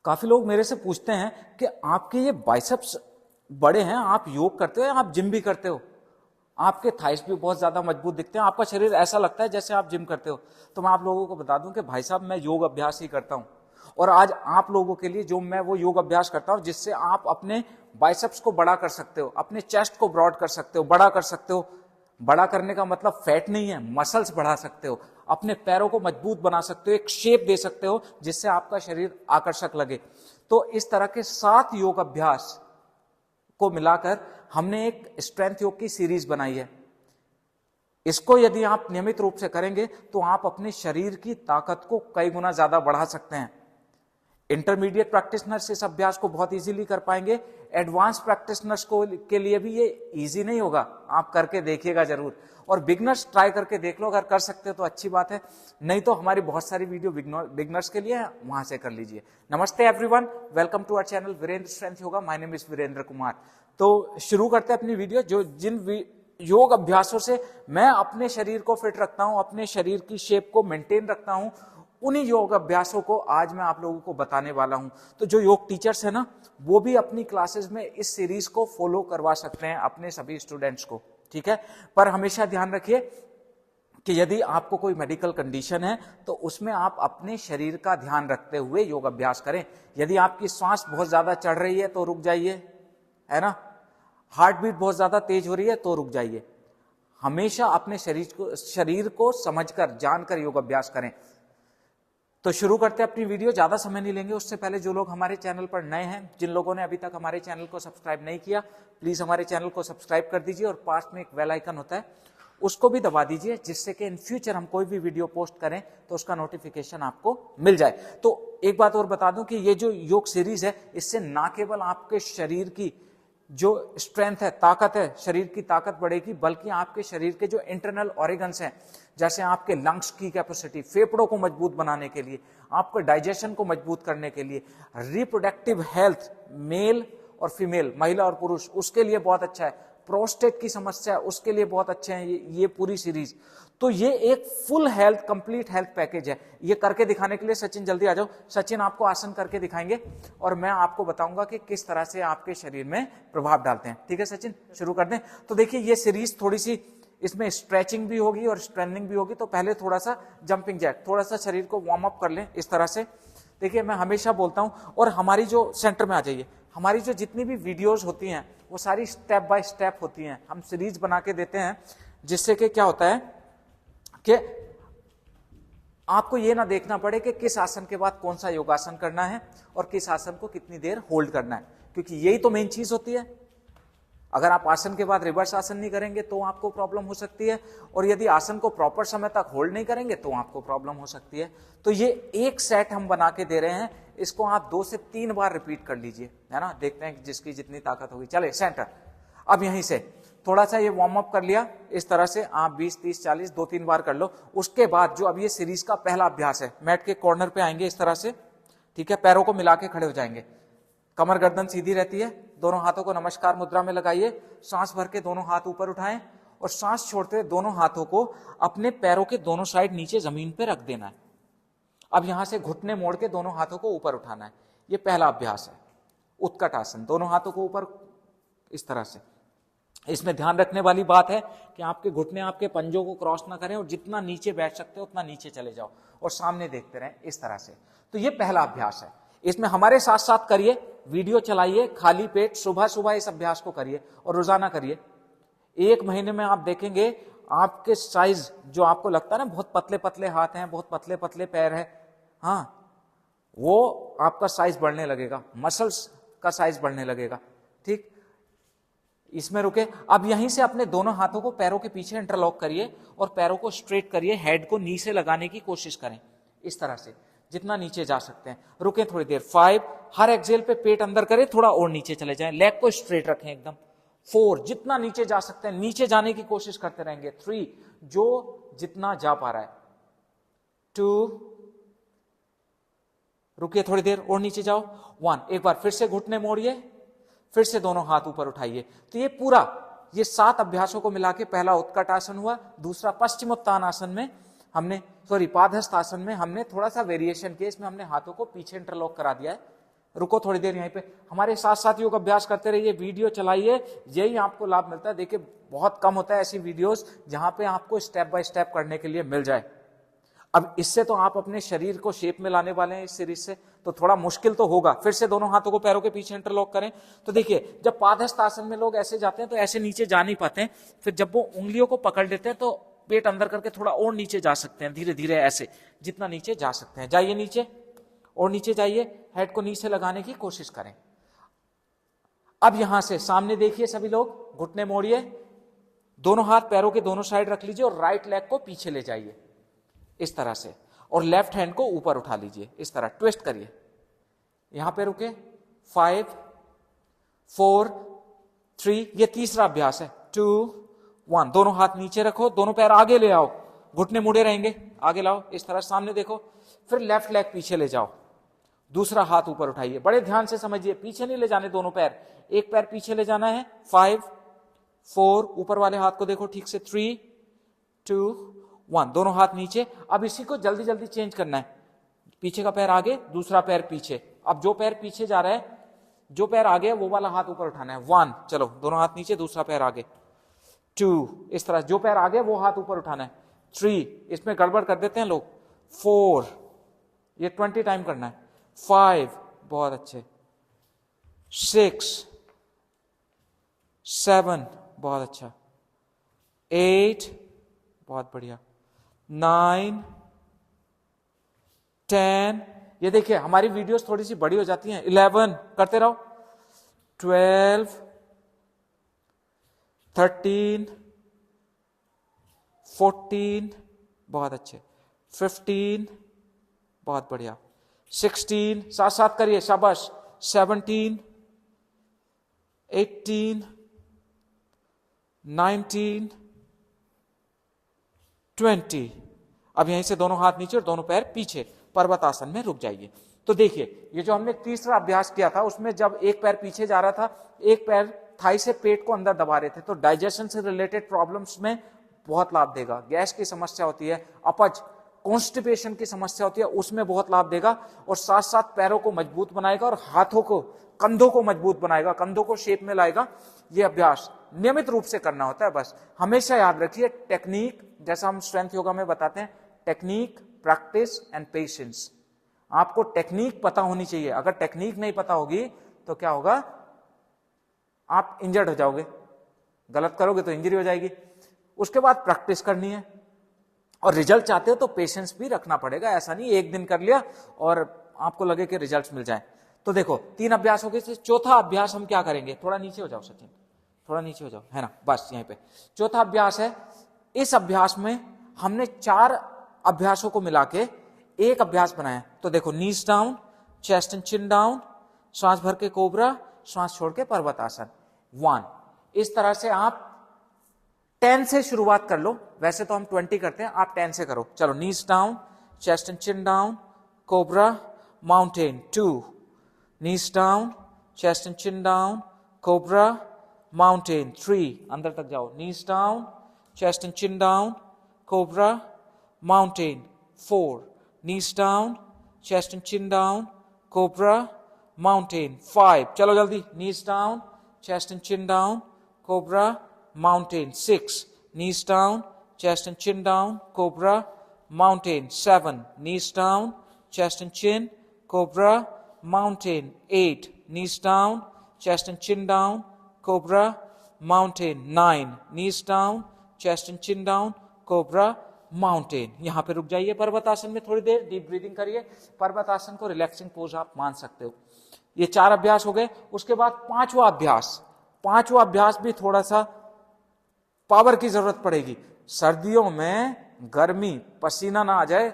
काफी लोग मेरे से पूछते हैं कि आपके ये बाइसेप्स बड़े हैं, आप योग करते हो या आप जिम भी करते हो, आपके थाइस भी बहुत ज्यादा मजबूत दिखते हैं, आपका शरीर ऐसा लगता है जैसे आप जिम करते हो। तो मैं आप लोगों को बता दूं कि भाई साहब मैं योग अभ्यास ही करता हूं, और आज आप लोगों के लिए जो मैं वो योग अभ्यास करता हूं जिससे आप अपने बाइसेप्स को बड़ा कर सकते हो, अपने चेस्ट को ब्रॉड कर सकते हो, बड़ा कर सकते हो। बड़ा करने का मतलब फैट नहीं है, मसल्स बढ़ा सकते हो, अपने पैरों को मजबूत बना सकते हो, एक शेप दे सकते हो जिससे आपका शरीर आकर्षक लगे। तो इस तरह के 7 योग अभ्यास को मिलाकर हमने एक स्ट्रेंथ योग की सीरीज बनाई है। इसको यदि आप नियमित रूप से करेंगे तो आप अपने शरीर की ताकत को कई गुना ज्यादा बढ़ा सकते हैं। इंटरमीडिएट प्रैक्टिशनर्स इस अभ्यास को बहुत इजीली कर पाएंगे, एडवांस प्रैक्टिशनर्स को के लिए भी ये इजी नहीं होगा, आप करके देखिएगा जरूर। और बिगनर्स ट्राई करके देख लो, अगर कर सकते हो तो अच्छी बात है, नहीं तो हमारी बहुत सारी वीडियो बिगनर्स के लिए है, वहां से कर लीजिए। नमस्ते everyone, welcome to our channel Virendra strength yoga. My name is Virendra Kumar. तो शुरू करते हैं अपनी वीडियो। जिन योग अभ्यासों से मैं अपने शरीर को फिट रखता हूं, अपने शरीर की शेप को मेंटेन रखता हूं, उन्हीं योग अभ्यासों को आज मैं आप लोगों को बताने वाला हूं। तो जो योग टीचर्स है ना, वो भी अपनी क्लासेस में इस सीरीज को फॉलो करवा सकते हैं अपने सभी स्टूडेंट्स को, ठीक है। पर हमेशा ध्यान रखिए कि यदि आपको कोई मेडिकल कंडीशन है तो उसमें आप अपने शरीर का ध्यान रखते हुए योग अभ्यास करें। यदि आपकी सांस बहुत ज्यादा चढ़ रही है तो रुक जाइए, है ना, हार्ट बीट बहुत ज्यादा तेज हो रही है तो रुक जाइए। हमेशा अपने शरीर को समझकर जानकर योग अभ्यास करें। तो शुरू करते हैं अपनी वीडियो, ज्यादा समय नहीं लेंगे। उससे पहले जो लोग हमारे चैनल पर नए हैं, जिन लोगों ने अभी तक हमारे चैनल को सब्सक्राइब नहीं किया, प्लीज हमारे चैनल को सब्सक्राइब कर दीजिए और पास में एक बेल आइकन होता है उसको भी दबा दीजिए, जिससे कि इन फ्यूचर हम कोई भी वीडियो पोस्ट करें तो उसका नोटिफिकेशन आपको मिल जाए। तो एक बात और बता दूं कि ये जो योग सीरीज है, इससे ना केवल आपके शरीर की जो स्ट्रेंथ है, ताकत है, शरीर की ताकत बढ़ेगी, बल्कि आपके शरीर के जो इंटरनल ऑर्गन्स हैं, जैसे आपके लंग्स की कैपेसिटी, फेफड़ों को मजबूत बनाने के लिए, आपके डाइजेशन को मजबूत करने के लिए, रिप्रोडक्टिव हेल्थ, मेल और फीमेल, महिला और पुरुष, उसके लिए बहुत अच्छा है, प्रोस्टेट की समस्या उसके लिए बहुत अच्छे हैं ये पूरी सीरीज। तो ये एक full health, complete health package है। ये करके दिखाने के लिए सचिन जल्दी आ जाओ। सचिन आपको आसन करके दिखाएंगे और मैं आपको बताऊंगा कि किस तरह से आपके शरीर में प्रभाव डालते हैं। ठीक है सचिन, शुरू कर दें। तो देखिए ये सीरीज थोड़ी सी, इसमें स्ट्रेचिंग भी होगी और स्ट्रेंथनिंग भी होगी। तो पहले थोड़ा सा जंपिंग जैक, थोड़ा सा शरीर को वार्म अप कर लें इस तरह से। देखिए मैं हमेशा बोलता हूं, और हमारी जो सेंटर में आ जाइए, हमारी जो जितनी भी वीडियोस होती हैं वो सारी स्टेप बाय स्टेप होती हैं। हम सीरीज बना के देते हैं जिससे कि क्या होता है कि आपको ये ना देखना पड़े कि किस आसन के बाद कौन सा योगासन करना है और किस आसन को कितनी देर होल्ड करना है, क्योंकि यही तो मेन चीज होती है। अगर आप आसन के बाद रिवर्स आसन नहीं करेंगे तो आपको प्रॉब्लम हो सकती है, और यदि आसन को प्रॉपर समय तक होल्ड नहीं करेंगे तो आपको प्रॉब्लम हो सकती है। तो ये एक सेट हम बना के दे रहे हैं, इसको आप 2 से 3 बार रिपीट कर लीजिए, है ना। देखते हैं जिसकी जितनी ताकत होगी। चले सेंटर, अब यहीं से थोड़ा सा ये वार्म अप कर लिया इस तरह से, आप 20, 30, 40 2-3 बार कर लो। उसके बाद जो अब ये सीरीज का पहला अभ्यास है, मैट के कॉर्नर पे आएंगे इस तरह से, ठीक है, पैरों को मिला के खड़े हो जाएंगे, कमर गर्दन सीधी रहती है, दोनों हाथों को नमस्कार मुद्रा में लगाइए, सांस भर के दोनों हाथ ऊपर उठाएं और सांस छोड़ते हुए दोनों हाथों को अपने पैरों के दोनों साइड नीचे जमीन पे रख देना है। अब यहां से घुटने मोड़ के दोनों हाथों को ऊपर उठाना है। ये पहला अभ्यास है, उत्कट आसन, दोनों हाथों को ऊपर इस तरह से। इसमें ध्यान रखने वाली बात है कि आपके घुटने आपके पंजों को क्रॉस ना करें, और जितना नीचे बैठ सकते हो उतना नीचे चले जाओ और सामने देखते रहें इस तरह से। तो ये पहला अभ्यास है, इसमें हमारे साथ साथ करिए, वीडियो चलाइए, खाली पेट सुबह सुबह इस अभ्यास को करिए और रोजाना करिए। 1 महीने में आप देखेंगे आपके साइज, जो आपको लगता है ना बहुत पतले पतले हाथ हैं, बहुत पतले पतले पैर है, हाँ, वो आपका साइज बढ़ने लगेगा, मसल्स का साइज बढ़ने लगेगा। ठीक, इसमें रुके। अब यहीं से अपने दोनों हाथों को पैरों के पीछे इंटरलॉक करिए और पैरों को स्ट्रेट करिए, हेड को नी से लगाने की कोशिश करें इस तरह से, जितना नीचे जा सकते हैं। रुके थोड़ी देर। 5, हर एक्सेल पे पेट अंदर करें, थोड़ा और नीचे चले जाएं, लेग को स्ट्रेट रखें एकदम। 4, जितना नीचे जा सकते हैं नीचे जाने की कोशिश करते रहेंगे। 3, जो जितना जा पा रहा है। 2, रुकिए थोड़ी देर और नीचे जाओ। 1, एक बार फिर से घुटने मोड़िए, फिर से दोनों हाथ ऊपर उठाइए। तो ये पूरा, ये 7 अभ्यासों को मिला के पहला उत्कट आसन हुआ। दूसरा पश्चिमोत्तान आसन में हमने, पादहस्त आसन में हमने थोड़ा सा वेरिएशन किया, इसमें हमने हाथों को पीछे इंटरलॉक करा दिया है, रुको थोड़ी देर यहीं पे, हमारे साथ साथ योग अभ्यास करते रहिए, वीडियो चलाइए, यही आपको लाभ मिलता है। देखिए बहुत कम होता है ऐसी वीडियोस जहां पे आपको स्टेप बाय स्टेप करने के लिए मिल जाए। अब इससे तो आप अपने शरीर को शेप में लाने वाले हैं इस सीरीज से, तो थोड़ा मुश्किल तो होगा। फिर से दोनों हाथों को पैरों के पीछे इंटरलॉक करें। तो देखिए जब पादहस्त आसन में लोग ऐसे जाते हैं तो ऐसे नीचे जा नहीं पाते हैं, फिर जब वो उंगलियों को पकड़ लेते हैं तो पेट अंदर करके थोड़ा और नीचे जा सकते हैं, धीरे धीरे ऐसे जितना नीचे जा सकते हैं। जाइए नीचे और नीचे जाइए, हेड को नीचे लगाने की कोशिश करें। अब यहां से सामने देखिए सभी लोग, घुटने मोड़िए, दोनों हाथ पैरों के दोनों साइड रख लीजिए और राइट लेग को पीछे ले जाइए इस तरह से, और लेफ्ट हैंड को ऊपर उठा लीजिए इस तरह, ट्विस्ट करिए। यहां पे रुके, 5 4 3, ये तीसरा अभ्यास है, 2 1। दोनों हाथ नीचे रखो, दोनों पैर आगे ले आओ, घुटने मुड़े रहेंगे, आगे लाओ इस तरह, सामने देखो। फिर लेफ्ट लेग पीछे ले जाओ, दूसरा हाथ ऊपर उठाइए। बड़े ध्यान से समझिए, पीछे नहीं ले जाने दोनों पैर, एक पैर पीछे ले जाना है। 5 4, ऊपर वाले हाथ को देखो ठीक से, 3 2 1, दोनों हाथ नीचे। अब इसी को जल्दी जल्दी चेंज करना है, पीछे का पैर आगे, दूसरा पैर पीछे। अब जो पैर पीछे जा रहा है, जो पैर आगे है वो वाला हाथ ऊपर उठाना है। 1, चलो दोनों हाथ नीचे, दूसरा पैर आगे। 2, इस तरह जो पैर आगे वो हाथ ऊपर उठाना है। 3, इसमें गड़बड़ कर देते हैं लोग। 4, ये 20 टाइम करना है। 5, बहुत अच्छे। 6 7, बहुत अच्छा। 8, बहुत बढ़िया। 9 10, ये देखिए हमारी वीडियोस थोड़ी सी बड़ी हो जाती हैं। 11, करते रहो। 12 13 14, बहुत अच्छे। 15, बहुत बढ़िया। 16, साथ साथ करिए, शाबाश। 17 18 19 20। अब यहीं से दोनों हाथ नीचे और दोनों पैर पीछे, पर्वतासन में रुक जाइए। तो देखिए ये जो हमने तीसरा अभ्यास किया था उसमें जब एक पैर पीछे जा रहा था, एक पैर थाई से पेट को अंदर दबा रहे थे, तो डाइजेशन से रिलेटेड प्रॉब्लम्स में बहुत लाभ देगा। गैस की समस्या होती है, अपच, कॉन्स्टिपेशन की समस्या होती है, उसमें बहुत लाभ देगा। और साथ साथ पैरों को मजबूत बनाएगा और हाथों को, कंधों को मजबूत बनाएगा, कंधों को शेप में लाएगा। ये अभ्यास नियमित रूप से करना होता है। बस हमेशा याद रखिए, टेक्निक, जैसा हम स्ट्रेंथ योगा में बताते हैं, टेक्निक, प्रैक्टिस एंड पेशेंस। आपको टेक्निक पता होनी चाहिए। अगर टेक्निक नहीं पता होगी तो क्या होगा, आप इंजर्ड हो जाओगे, गलत करोगे तो इंजरी हो जाएगी। उसके बाद प्रैक्टिस करनी है, और रिजल्ट चाहते हो तो पेशेंस भी रखना पड़ेगा। ऐसा नहीं एक दिन कर लिया और आपको लगे कि रिजल्ट्स मिल जाए। तो देखो 3 अभ्यास हो गए। चौथा अभ्यास हम क्या करेंगे, थोड़ा नीचे हो जाओ सचिन, थोड़ा नीचे हो जाओ, है ना, बस यहीं पे। चौथा अभ्यास है, इस अभ्यास में हमने 4 अभ्यासों को मिला के एक अभ्यास बनाया। तो देखो, knees down, chest and chin down, श्वास भर के कोबरा, श्वास छोड़ के पर्वतासन, 1। इस तरह से आप 10 से शुरुआत कर लो। वैसे तो हम 20 करते हैं, आप 10 से करो। चलो, knees down, chest and chin down, cobra, mountain, 2। Knees down, chest and chin down, cobra, mountain, 3। अंदर तक जाओ। Knees down, chest and chin down, cobra, mountain, 4। Knees down, chest and chin down, cobra, mountain, 5। चलो जल्दी। Knees down, chest and chin down, cobra, mountain, 6. Knees down, chest and chin down, cobra, mountain, 7. Knees down, chest and chin, cobra, mountain, 8. Knees down, chest and chin down, cobra, mountain, 9. Knees down, chest and chin down, cobra, mountain. यहां पे रुक जाइए पर्वतासन में थोड़ी देर, deep breathing करिए। पर्वतासन को relaxing pose आप मान सकते हो। ये 4 अभ्यास हो गए। उसके बाद 5वां अभ्यास भी थोड़ा सा पावर की जरूरत पड़ेगी। सर्दियों में गर्मी, पसीना ना आ जाए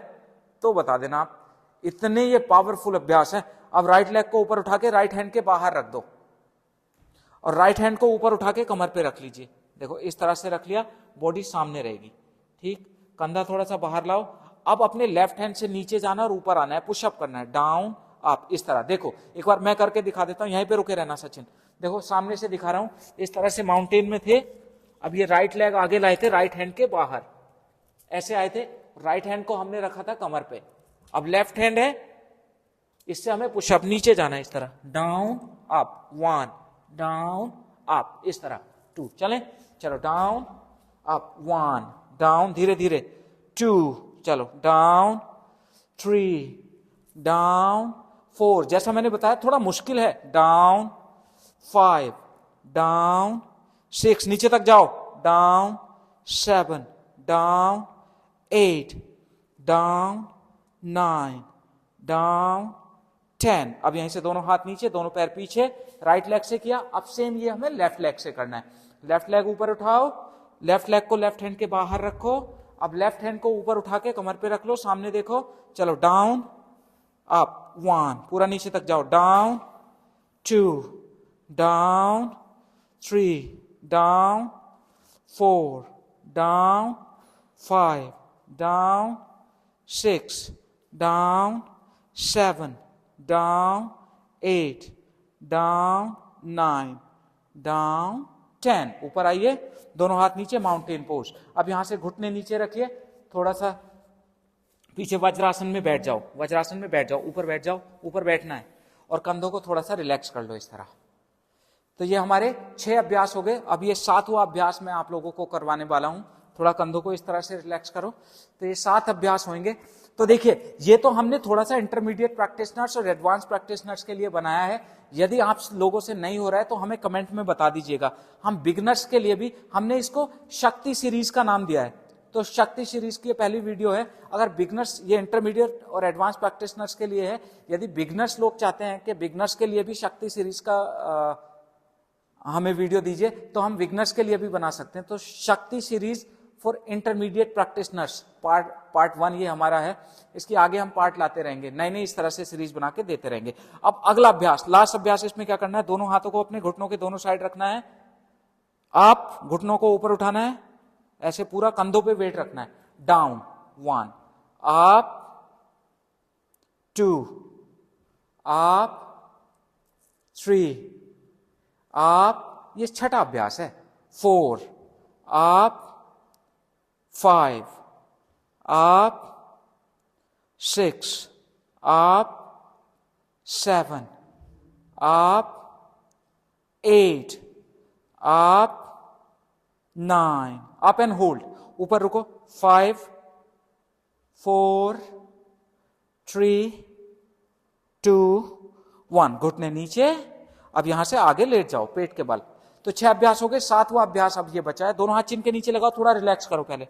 तो बता देना आप, इतने ये पावरफुल अभ्यास है। अब राइट लेग को ऊपर उठा के राइट हैंड के बाहर रख दो, और राइट हैंड को ऊपर उठा के कमर पे रख लीजिए। देखो इस तरह से रख लिया, बॉडी सामने रहेगी, ठीक। कंधा थोड़ा सा बाहर लाओ। अब अपने लेफ्ट हैंड से नीचे जाना और ऊपर आना है, पुशअप करना है, डाउन अप, इस तरह। देखो एक बार मैं करके दिखा देता हूं, यहीं पे रुके रहना सचिन। देखो सामने से दिखा रहा हूं, इस तरह से माउंटेन में थे। अब ये राइट लेग आगे लाए थे, राइट हैंड के बाहर ऐसे आए थे। राइट हैंड को हमने रखा था कमर पे। अब लेफ्ट हैंड है, इससे हमें पुशअप नीचे जाना है इस तरह, डाउन अप 1, डाउन अप, इस तरह 2, चलें, चलो डाउन अप 1, डाउन धीरे धीरे 2, चलो डाउन 3, डाउन 4, जैसा मैंने बताया थोड़ा मुश्किल है, डाउन 5, डाउन 6, नीचे तक जाओ, डाउन 7, डाउन 8, डाउन 9, डाउन 10। अब यहीं से दोनों हाथ नीचे, दोनों पैर पीछे, राइट लेग से किया। अब सेम ये हमें लेफ्ट लेग से करना है। लेफ्ट लेग ऊपर उठाओ, लेफ्ट लेग को लेफ्ट हैंड के बाहर रखो। अब लेफ्ट हैंड को ऊपर उठा के कमर पे रख लो, सामने देखो, चलो डाउन अप 1, पूरा नीचे तक जाओ, down 2, down 3, down 4, down 5, down 6, down 7, down 8, down 9, down 10। ऊपर आइए, दोनों हाथ नीचे, माउंटेन पोज। अब यहां से घुटने नीचे रखिए, थोड़ा सा पीछे वज्रासन में बैठ जाओ, वज्रासन में बैठ जाओ, ऊपर बैठ जाओ, ऊपर बैठना है, और कंधों को थोड़ा सा रिलैक्स कर लो इस तरह। तो ये हमारे 6 अभ्यास हो गए। अब ये 7वां अभ्यास मैं आप लोगों को करवाने वाला हूं। थोड़ा कंधों को इस तरह से रिलैक्स करो। तो ये 7 अभ्यास होंगे। तो देखिए, ये तो हमने थोड़ा सा इंटरमीडिएट प्रैक्टिशनर्स और एडवांस प्रैक्टिशनर्स के लिए बनाया है। यदि आप लोगों से नहीं हो रहा है तो हमें कमेंट में बता दीजिएगा। हम बिगनर्स के लिए भी हमने इसको शक्ति सीरीज का नाम दिया है। तो शक्ति सीरीज की पहली वीडियो है। अगर बिगनर्स, ये इंटरमीडिएट और एडवांस प्रैक्टिशनर्स के लिए है। यदि बिगनर्स लोग चाहते हैं कि बिगनर्स के लिए भी शक्ति सीरीज का हमें वीडियो दीजिए, तो हम बिगनर्स के लिए भी बना सकते हैं। तो शक्ति series for intermediate practitioners part 1 ये हमारा है। इसके आगे हम पार्ट लाते रहेंगे, नई नई इस तरह से सीरीज बना के देते रहेंगे। अब अगला अभ्यास, लास्ट अभ्यास, इसमें क्या करना है, दोनों हाथों को अपने घुटनों के दोनों साइड रखना है। आप घुटनों को ऊपर उठाना है, ऐसे पूरा कंधों पे वेट रखना है। डाउन 1, अप 2, अप 3, अप, ये 6ठा अभ्यास है, 4, up 5, up 6, up 7, up 8, up 9, up and hold, ऊपर रुको, 5, 4, 3, 2, 1, घुटने नीचे। अब यहां से आगे लेट जाओ पेट के बल। तो 6 अभ्यास हो गए। 7वां अभ्यास अब ये बचा है। दोनों हाथ चिन के नीचे लगाओ, थोड़ा रिलैक्स करो, पहले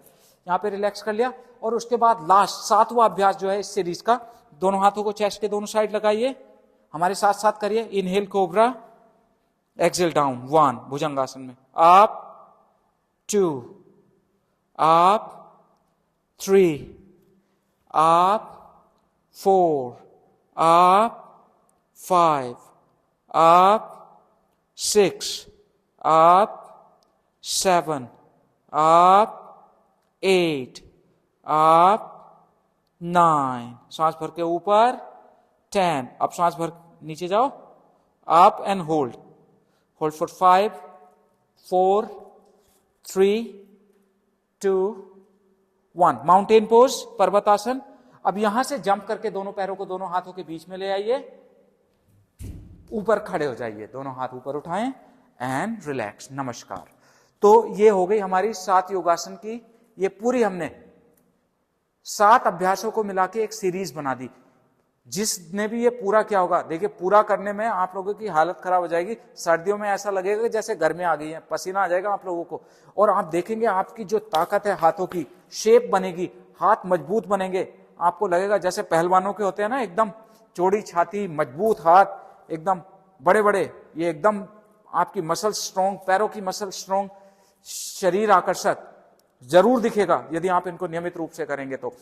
यहां पे रिलैक्स कर लिया। और उसके बाद लास्ट 7वां अभ्यास जो है इस सीरीज का, दोनों हाथों को चेस्ट के दोनों साइड लगाइए, हमारे साथ साथ करिए। इनहेल कोबरा, एक्सेल डाउन 1 भुजंगासन में, up 2, up 3, up 4, up 5, up 6, up 7, up 8, up 9, सांस भर के ऊपर 10, अब सांस भर नीचे जाओ, up and hold for 5, 4, 3, 2, 1, mountain pose, पर्वतासन। अब यहां से जंप करके दोनों पैरों को दोनों हाथों के बीच में ले आइए, ऊपर खड़े हो जाइए, दोनों हाथ ऊपर उठाएं एंड रिलैक्स। नमस्कार। तो ये हो गई हमारी 7 योगासन की, ये पूरी हमने 7 अभ्यासों को मिला के एक सीरीज बना दी। जिसने भी ये पूरा किया होगा, देखिए पूरा करने में आप लोगों की हालत खराब हो जाएगी। सर्दियों में ऐसा लगेगा कि जैसे गर्मी आ गई है, पसीना आ जाएगा आप लोगों को। और आप देखेंगे आपकी जो ताकत है, हाथों की शेप बनेगी, हाथ मजबूत बनेंगे। आपको लगेगा जैसे पहलवानों के होते हैं ना, एकदम चौड़ी छाती, मजबूत हाथ, एकदम बड़े बड़े, ये एकदम आपकी मसल स्ट्रॉन्ग, पैरों की मसल स्ट्रॉन्ग, शरीर आकर्षक जरूर दिखेगा यदि आप इनको नियमित रूप से करेंगे तो।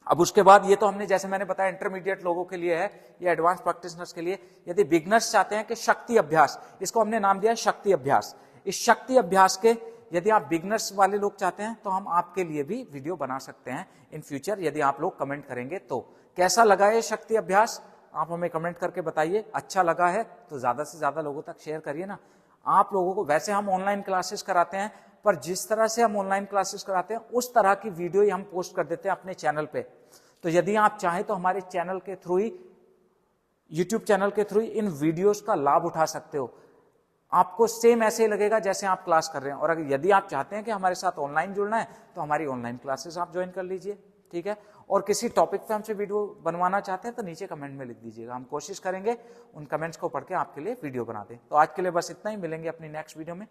अब उसके बाद ये तो हमने, जैसे मैंने बताया, इंटरमीडिएट लोगों के लिए है, ये एडवांस प्रैक्टिशनर्स के लिए। यदि बिगनर्स चाहते हैं कि शक्ति अभ्यास, इसको हमने नाम दिया है शक्ति अभ्यास। इस शक्ति अभ्यास के यदि आप बिगनर्स वाले लोग चाहते हैं तो हम आपके लिए भी वीडियो बना सकते हैं इन फ्यूचर, यदि आप लोग कमेंट करेंगे तो। कैसा लगा ये शक्ति अभ्यास, आप हमें कमेंट करके बताइए। अच्छा लगा है तो ज्यादा से ज्यादा लोगों तक शेयर करिए ना। आप लोगों को, वैसे हम ऑनलाइन क्लासेस कराते हैं, पर जिस तरह से हम ऑनलाइन क्लासेस कराते हैं उस तरह की वीडियो ही हम पोस्ट कर देते हैं अपने चैनल पे। तो यदि आप चाहें तो हमारे चैनल के थ्रू ही YouTube चैनल के थ्रू इन वीडियोस का लाभ उठा सकते हो। आपको सेम ऐसे ही लगेगा जैसे आप क्लास कर रहे हैं। और अगर यदि आप चाहते हैं कि हमारे साथ ऑनलाइन जुड़ना है तो हमारी ऑनलाइन क्लासेस आप ज्वाइन कर लीजिए, ठीक है। और किसी टॉपिक पे हमसे वीडियो बनवाना चाहते हैं तो नीचे कमेंट में लिख दीजिएगा, हम कोशिश करेंगे उन कमेंट्स को पढ़ के आपके लिए वीडियो बना दें। तो आज के लिए बस इतना ही, मिलेंगे अपनी नेक्स्ट वीडियो में।